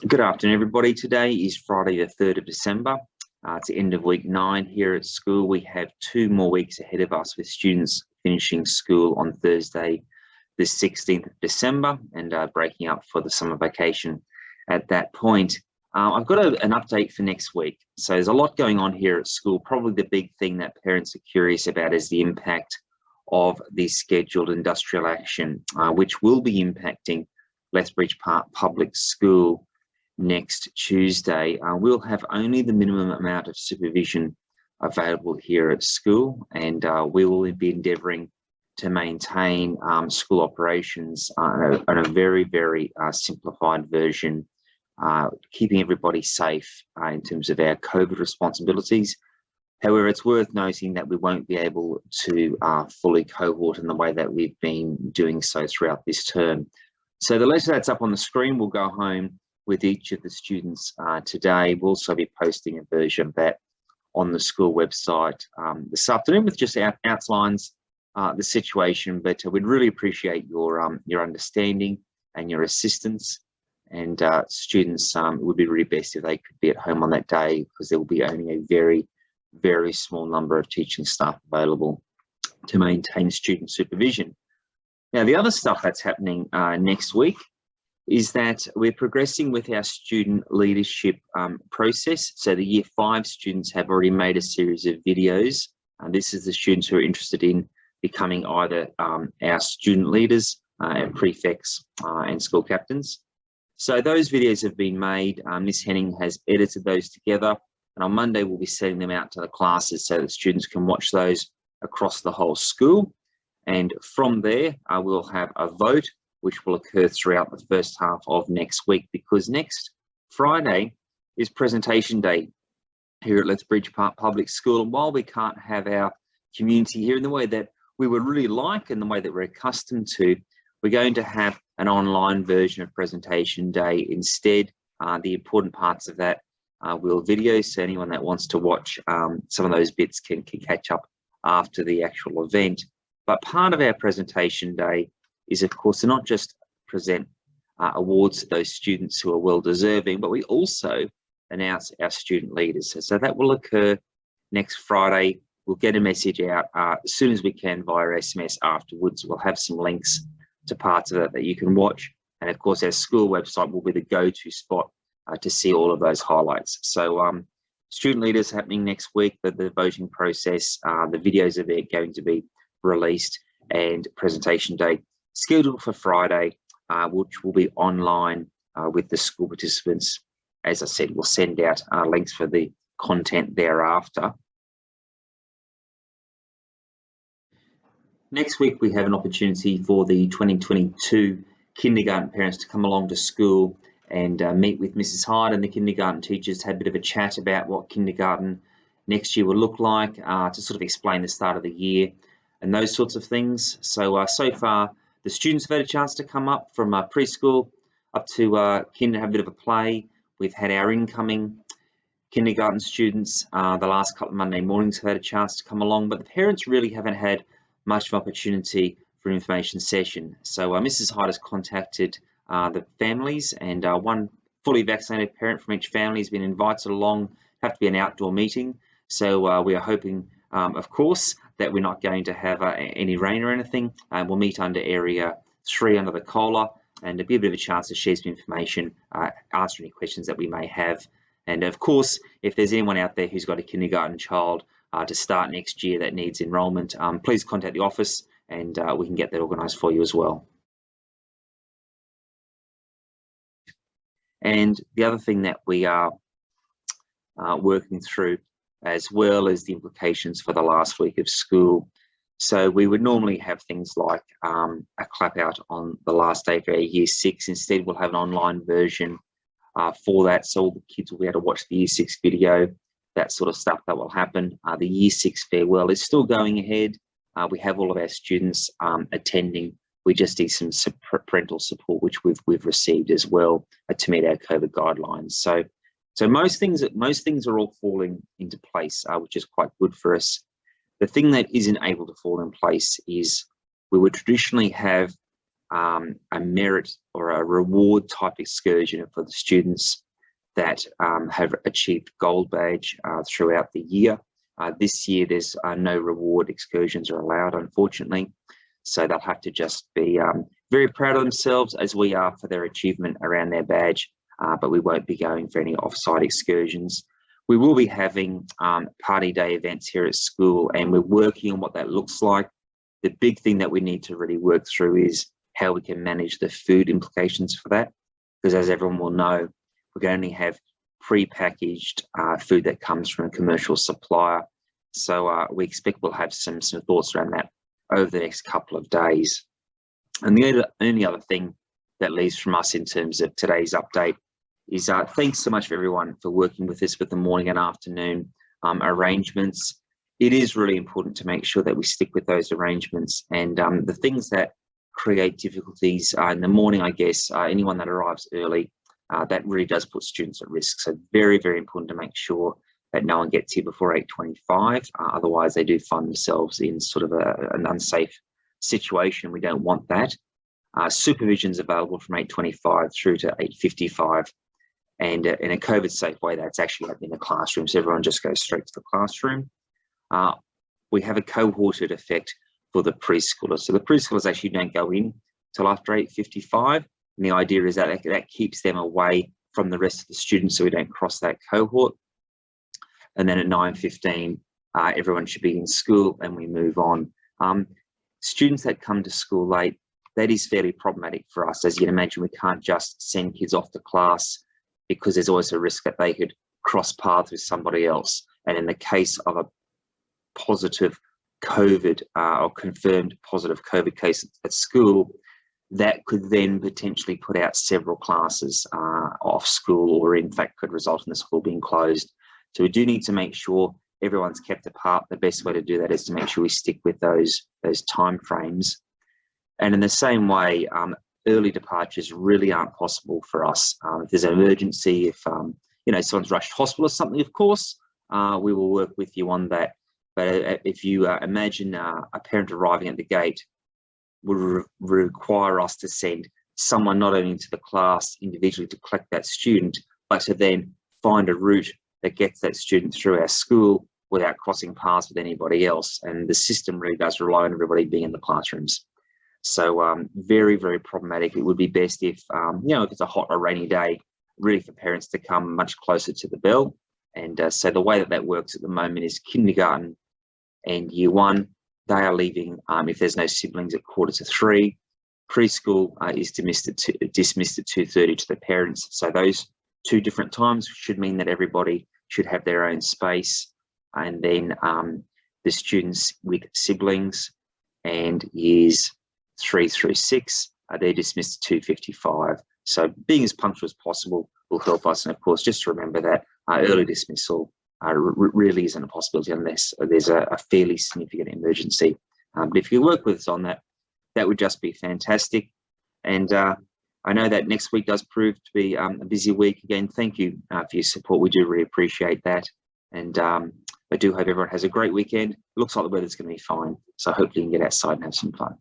Good afternoon, everybody. Today is Friday, the 3rd of December. It's the end of week 9 here at school. We have 2 more weeks ahead of us with students finishing school on Thursday, the 16th of December, and breaking up for the summer vacation at that point. I've got an update for next week. So there's a lot going on here at school. Probably the big thing that parents are curious about is the impact of the scheduled industrial action, which will be impacting Lethbridge Park Public School next Tuesday. We'll have only the minimum amount of supervision available here at school, and we will be endeavouring to maintain school operations on a very, very simplified version, keeping everybody safe in terms of our COVID responsibilities. However, it's worth noting that we won't be able to fully cohort in the way that we've been doing so throughout this term. So the letter that's up on the screen will go home with each of the students today. We'll also be posting a version of that on the school website this afternoon, with just outlines the situation. But we'd really appreciate your understanding and your assistance. And students, it would be really best if they could be at home on that day, because there will be only a very, very small number of teaching staff available to maintain student supervision. Now, the other stuff that's happening next week is that we're progressing with our student leadership process. So the Year 5 students have already made a series of videos. This is the students who are interested in becoming either our student leaders, our prefects and school captains. So those videos have been made. Miss Henning has edited those together, and on Monday we'll be sending them out to the classes so that students can watch those across the whole school. And from there, we'll have a vote which will occur throughout the first half of next week, because next Friday is presentation day here at Lethbridge Park Public School. And while we can't have our community here in the way that we would really like and the way that we're accustomed to, we're going to have an online version of presentation day instead. The important parts of that will video, so anyone that wants to watch some of those bits can catch up after the actual event. But part of our presentation day is, of course, to not just present awards to those students who are well deserving, but we also announce our student leaders. So that will occur next Friday. We'll get a message out as soon as we can via SMS afterwards. We'll have some links to parts of it that you can watch. And of course, our school website will be the go-to spot to see all of those highlights. So student leaders happening next week, the voting process, the videos are going to be released, and presentation day scheduled for Friday, which will be online with the school participants. As I said, we'll send out links for the content thereafter. Next week, we have an opportunity for the 2022 kindergarten parents to come along to school and meet with Mrs. Hyde and the kindergarten teachers, have a bit of a chat about what kindergarten next year will look like, to sort of explain the start of the year and those sorts of things. So far, the students have had a chance to come up from preschool up to kinder, have a bit of a play. We've had our incoming kindergarten students the last couple of Monday mornings have had a chance to come along, but the parents really haven't had much of an opportunity for an information session. So Mrs. Hyde has contacted the families, and one fully vaccinated parent from each family has been invited along. Have to be an outdoor meeting. So we are hoping, of course, that we're not going to have any rain or anything. We'll meet under Area 3 under the COLA, and it'll be a bit of a chance to share some information, answer any questions that we may have. And of course, if there's anyone out there who's got a kindergarten child to start next year that needs enrolment, please contact the office, and we can get that organised for you as well. And the other thing that we are working through as well as the implications for the last week of school. So we would normally have things like a clap out on the last day for our Year 6. Instead, we'll have an online version for that. So all the kids will be able to watch the Year 6 video, that sort of stuff that will happen. The Year 6 farewell is still going ahead. We have all of our students attending. We just need some parental support, which we've received as well to meet our COVID guidelines. So most things are all falling into place, which is quite good for us. The thing that isn't able to fall in place is we would traditionally have a merit or a reward type excursion for the students that have achieved Gold Badge throughout the year. This year, there's no reward excursions are allowed, unfortunately. So they'll have to just be very proud of themselves, as we are, for their achievement around their badge, but we won't be going for any off-site excursions. We will be having party day events here at school, and we're working on what that looks like. The big thing that we need to really work through is how we can manage the food implications for that, because as everyone will know, we can only have pre-packaged food that comes from a commercial supplier. So we expect we'll have some thoughts around that over the next couple of days. And the only other thing that leaves from us in terms of today's update is thanks so much for everyone for working with us with the morning and afternoon arrangements. It is really important to make sure that we stick with those arrangements, and the things that create difficulties in the morning, I guess, anyone that arrives early, that really does put students at risk. So very, very important to make sure that no one gets here before 8:25. Otherwise, they do find themselves in sort of an unsafe situation. We don't want that. Supervision is available from 8:25 through to 8:55. And in a COVID safe way, that's actually in the classroom. So everyone just goes straight to the classroom. We have a cohorted effect for the preschoolers. So the preschoolers actually don't go in till after 8:55. And the idea is that that keeps them away from the rest of the students so we don't cross that cohort. And then at 9:15, everyone should be in school and we move on. Students that come to school late, that is fairly problematic for us. As you can imagine, we can't just send kids off to class because there's always a risk that they could cross paths with somebody else. And in the case of a positive COVID or confirmed positive COVID case at school, that could then potentially put out several classes off school, or in fact could result in the school being closed. So we do need to make sure everyone's kept apart. The best way to do that is to make sure we stick with those time frames. And in the same way, early departures really aren't possible for us. If there's an emergency, if someone's rushed to hospital or something, of course, we will work with you on that. But if you imagine a parent arriving at the gate, would require us to send someone not only into the class individually to collect that student, but to then find a route that gets that student through our school without crossing paths with anybody else. And the system really does rely on everybody being in the classrooms. So very, very problematic. It would be best if, if it's a hot or rainy day, really for parents to come much closer to the bell. And so the way that works at the moment is kindergarten and year one, they are leaving if there's no siblings at 2:45. Preschool is dismissed at 2:30 to the parents. So those two different times should mean that everybody should have their own space. And then the students with siblings and years 3 through 6, they're dismissed at 2:55. So being as punctual as possible will help us. And of course, just to remember that early dismissal really isn't a possibility unless there's a fairly significant emergency. But if you work with us on that, that would just be fantastic. And I know that next week does prove to be a busy week. Again, thank you for your support. We do really appreciate that. And I do hope everyone has a great weekend. It looks like the weather's going to be fine. So hopefully you can get outside and have some fun.